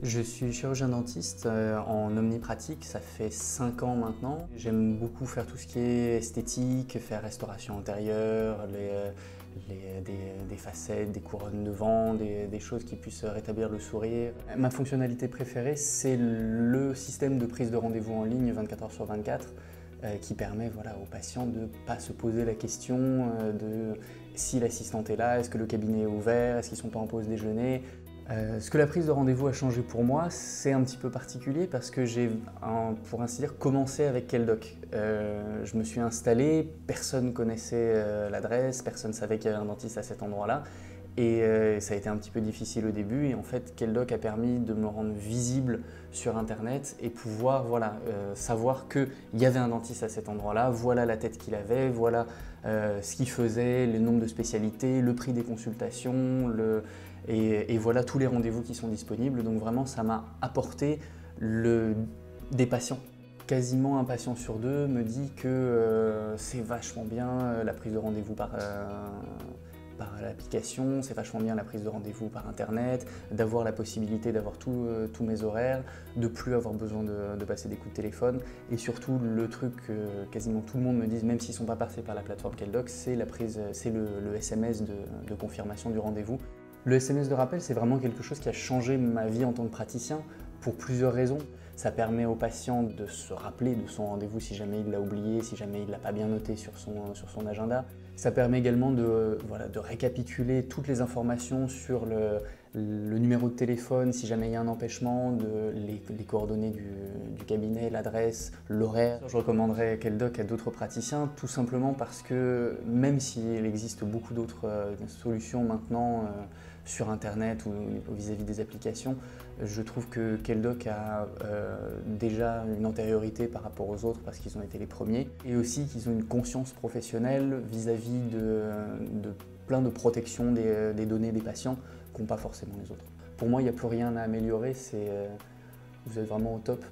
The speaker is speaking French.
Je suis chirurgien dentiste en omnipratique, ça fait 5 ans maintenant. J'aime beaucoup faire tout ce qui est esthétique, faire restauration antérieure, des facettes, des couronnes devant, des choses qui puissent rétablir le sourire. Ma fonctionnalité préférée, c'est le système de prise de rendez-vous en ligne 24 heures sur 24 qui permet aux patients de ne pas se poser la question de si l'assistante est là, est-ce que le cabinet est ouvert, est-ce qu'ils ne sont pas en pause déjeuner. Ce que la prise de rendez-vous a changé pour moi, c'est un petit peu particulier parce que j'ai, pour ainsi dire, commencé avec Keldoc. Je me suis installé, personne connaissait l'adresse, personne savait qu'il y avait un dentiste à cet endroit-là. Et ça a été un petit peu difficile au début et en fait Keldoc a permis de me rendre visible sur internet et pouvoir savoir qu'il y avait un dentiste à cet endroit-là, voilà la tête qu'il avait, voilà ce qu'il faisait, le nombre de spécialités, le prix des consultations et voilà tous les rendez-vous qui sont disponibles. Donc vraiment ça m'a apporté des patients. Quasiment un patient sur deux me dit que c'est vachement bien la prise de rendez-vous par l'application, c'est vachement bien la prise de rendez-vous par internet, d'avoir la possibilité d'avoir tous mes horaires, de plus avoir besoin de passer des coups de téléphone et surtout le truc que quasiment tout le monde me dit, même s'ils ne sont pas passés par la plateforme Keldoc, c'est le SMS de confirmation du rendez-vous. Le SMS de rappel, c'est vraiment quelque chose qui a changé ma vie en tant que praticien pour plusieurs raisons. Ça permet au patient de se rappeler de son rendez-vous si jamais il l'a oublié, si jamais il ne l'a pas bien noté sur son agenda. Ça permet également de récapituler toutes les informations sur le numéro de téléphone, si jamais il y a un empêchement, les coordonnées du cabinet, l'adresse, l'horaire. Je recommanderais Keldoc à d'autres praticiens, tout simplement parce que même s'il existe beaucoup d'autres solutions maintenant sur internet ou vis-à-vis des applications, je trouve que Keldoc a déjà une antériorité par rapport aux autres parce qu'ils ont été les premiers et aussi qu'ils ont une conscience professionnelle vis-à-vis de plein de protection des données des patients qu'ont pas forcément les autres. Pour moi, il n'y a plus rien à améliorer, vous êtes vraiment au top.